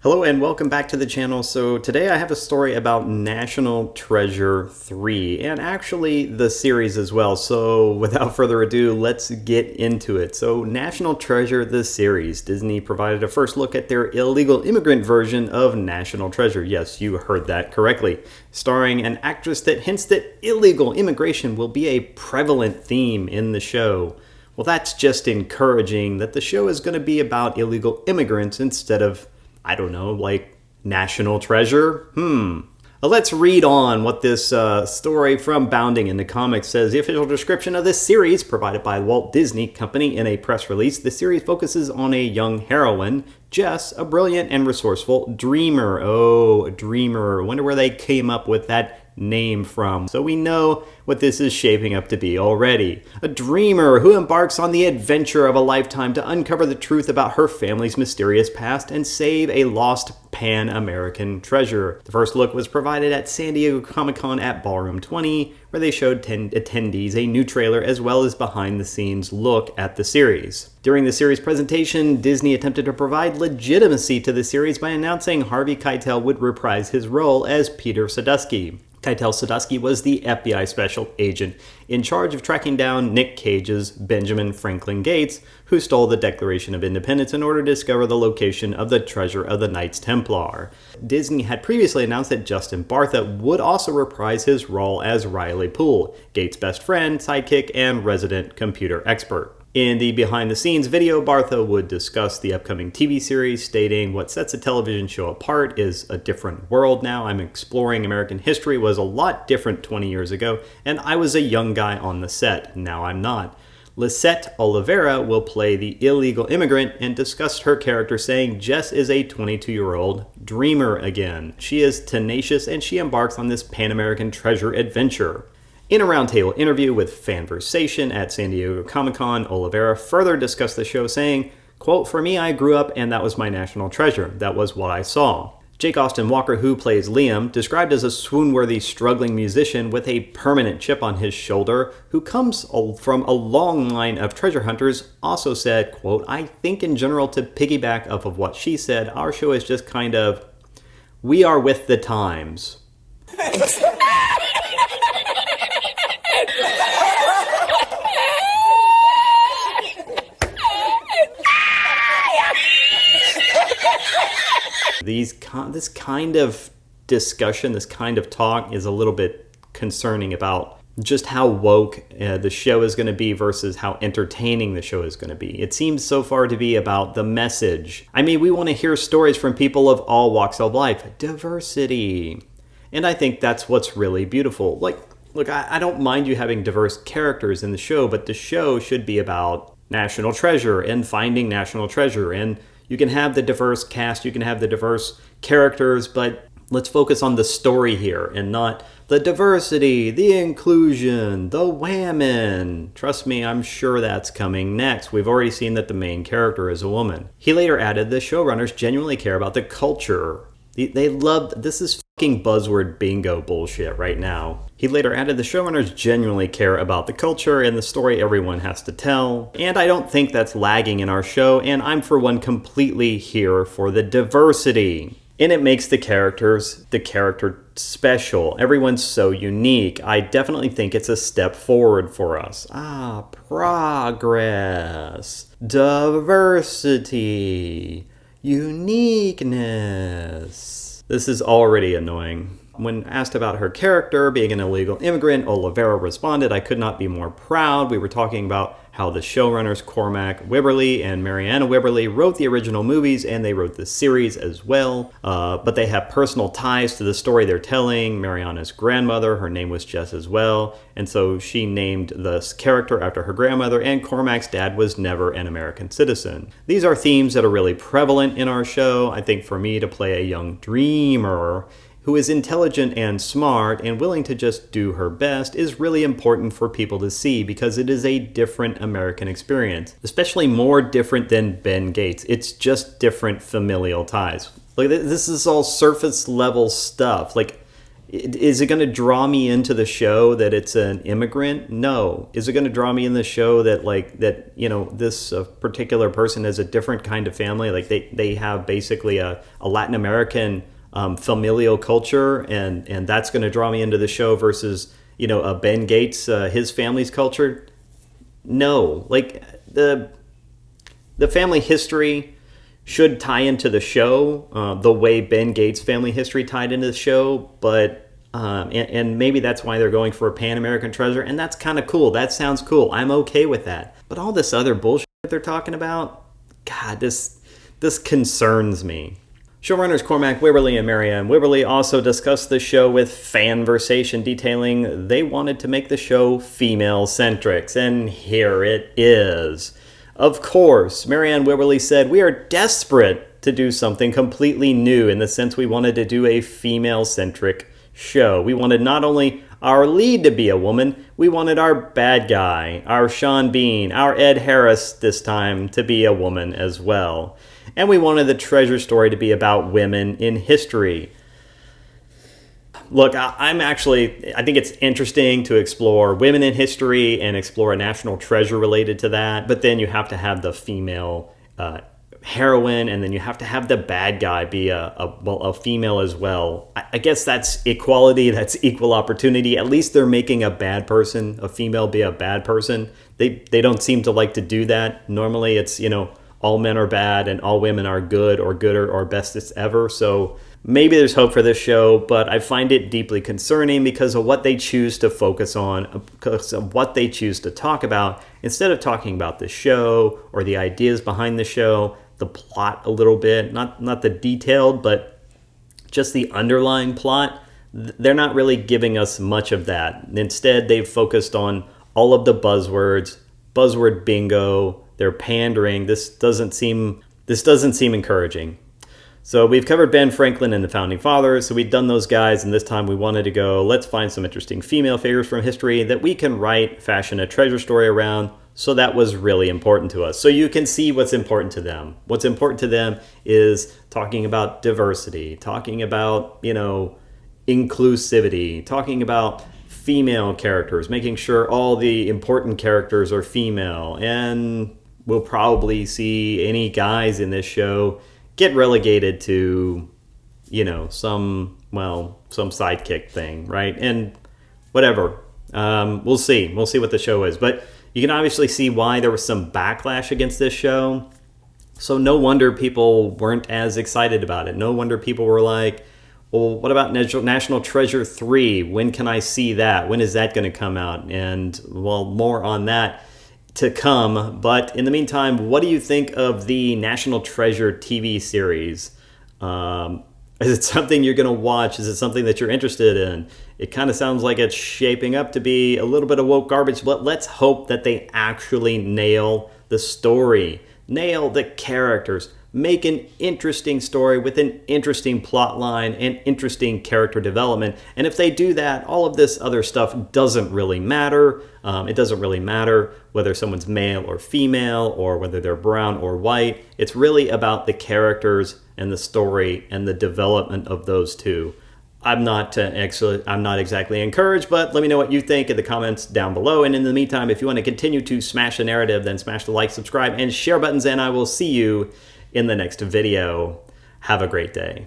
Hello and welcome back to the channel. So today I have a story about National Treasure 3 and actually the series as well. So without further ado, let's get into it. So National Treasure, the series. Disney provided a first look at their illegal immigrant version of National Treasure. Yes, you heard that correctly. Starring an actress that hints that illegal immigration will be a prevalent theme in the show. Well, that's just encouraging that the show is going to be about illegal immigrants instead of, I don't know, like National Treasure? Let's read on what this story from Bounding into Comics says. The official description of this series, provided by Walt Disney Company in a press release, the series focuses on a young heroine, Jess, a brilliant and resourceful dreamer. Oh, dreamer. I wonder where they came up with that name from. So we know what this is shaping up to be already. A dreamer who embarks on the adventure of a lifetime to uncover the truth about her family's mysterious past and save a lost Pan-American treasure. The first look was provided at San Diego Comic-Con at Ballroom 20, where they showed attendees a new trailer as well as behind-the-scenes look at the series. During the series presentation, Disney attempted to provide legitimacy to the series by announcing Harvey Keitel would reprise his role as Peter Sadusky. Keitel Sadusky was the FBI special agent in charge of tracking down Nick Cage's Benjamin Franklin Gates, who stole the Declaration of Independence in order to discover the location of the treasure of the Knights Templar. Disney had previously announced that Justin Bartha would also reprise his role as Riley Poole, Gates' best friend, sidekick, and resident computer expert. In the behind-the-scenes video, Bartha would discuss the upcoming TV series, stating, "What sets a television show apart is a different world now. I'm exploring American history was a lot different 20 years ago, and I was a young guy on the set. Now I'm not." Lisette Oliveira will play the illegal immigrant and discussed her character, saying Jess is a 22-year-old dreamer again. She is tenacious and she embarks on this Pan-American treasure adventure. In a roundtable interview with Fanversation at San Diego Comic-Con, Oliveira further discussed the show, saying, quote, "For me, I grew up and that was my national treasure. That was what I saw." Jake Austin Walker, who plays Liam, described as a swoon-worthy struggling musician with a permanent chip on his shoulder, who comes from a long line of treasure hunters, also said, quote, "I think in general, to piggyback off of what she said, our show is just kind of, we are with the times." This kind of discussion, this kind of talk is a little bit concerning about just how woke the show is going to be versus how entertaining the show is going to be. It seems so far to be about the message. I mean, we want to hear stories from people of all walks of life. Diversity. And I think that's what's really beautiful. Look, I don't mind you having diverse characters in the show, but the show should be about National Treasure and finding National Treasure. And you can have the diverse cast, you can have the diverse characters, but let's focus on the story here and not the diversity, the inclusion, the whammon. Trust me, I'm sure that's coming next. We've already seen that the main character is a woman. He later added, the showrunners genuinely care about the culture. They love, this is fucking buzzword bingo bullshit right now. He later added, the showrunners genuinely care about the culture and the story everyone has to tell. And I don't think that's lagging in our show, and I'm for one completely here for the diversity. And it makes the character special. Everyone's so unique. I definitely think it's a step forward for us. Progress. Diversity. Uniqueness. This is already annoying. When asked about her character being an illegal immigrant, Oliveira responded, "I could not be more proud." We were talking about how the showrunners Cormac Wibberley and Mariana Wibberley wrote the original movies and they wrote the series as well. But they have personal ties to the story they're telling. Mariana's grandmother, her name was Jess as well. And so she named this character after her grandmother, and Cormac's dad was never an American citizen. These are themes that are really prevalent in our show. I think for me to play a young dreamer who is intelligent and smart and willing to just do her best is really important for people to see because it is a different American experience, especially more different than Ben Gates. It's just different familial ties. Like, this is all surface level stuff. Like, Is it going to draw me into the show that it's an immigrant? No. Is it going to draw me in the show that this particular person has a different kind of family? Like they have basically a Latin American familial culture, and that's going to draw me into the show versus, a Ben Gates, his family's culture? No. Like the family history should tie into the show the way Ben Gates' family history tied into the show, but and maybe that's why they're going for a Pan-American treasure, and that's kind of cool. That sounds cool. I'm okay with that. But all this other bullshit that they're talking about, God, this concerns me. Showrunners Cormac Wibberley and Marianne Wibberley also discussed the show with Fanversation, detailing they wanted to make the show female-centric, and here it is. Of course, Marianne Wibberley said, "We are desperate to do something completely new in the sense we wanted to do a female-centric show. We wanted not only our lead to be a woman, we wanted our bad guy, our Sean Bean, our Ed Harris this time to be a woman as well. And we wanted the treasure story to be about women in history." Look, I think it's interesting to explore women in history and explore a national treasure related to that. But then you have to have the female heroine, and then you have to have the bad guy be a female as well. I guess that's equality, that's equal opportunity. At least they're making a bad person, a female, be a bad person. They don't seem to like to do that. Normally it's, all men are bad and all women are good or gooder or bestest ever. So maybe there's hope for this show, but I find it deeply concerning because of what they choose to focus on, because of what they choose to talk about. Instead of talking about the show or the ideas behind the show, the plot a little bit, not the detailed, but just the underlying plot, they're not really giving us much of that. Instead, they've focused on all of the buzzwords, buzzword bingo. They're pandering. This doesn't seem encouraging. So we've covered Ben Franklin and the Founding Fathers, so we've done those guys, and this time we wanted to go, let's find some interesting female figures from history that we can fashion a treasure story around. So that was really important to us. So you can see what's important to them. What's important to them is talking about diversity, talking about, inclusivity, talking about female characters, making sure all the important characters are female, and we'll probably see any guys in this show get relegated to, some sidekick thing, right? And whatever. We'll see. We'll see what the show is. But you can obviously see why there was some backlash against this show. So no wonder people weren't as excited about it. No wonder people were like, well, what about National Treasure 3? When can I see that? When is that going to come out? And, well, more on that to come. But in the meantime, what do you think of the National Treasure TV series? Is it something you're going to watch? Is it something that you're interested in? It kind of sounds like it's shaping up to be a little bit of woke garbage, but let's hope that they actually nail the story, nail the characters, make an interesting story with an interesting plot line and interesting character development. And if they do that, all of this other stuff doesn't really matter. It doesn't really matter whether someone's male or female or whether they're brown or white. It's really about the characters and the story and the development of those two. I'm not exactly encouraged, but let me know what you think in the comments down below. And in the meantime, if you want to continue to smash the narrative, then smash the like, subscribe, and share buttons, and I will see you in the next video. Have a great day.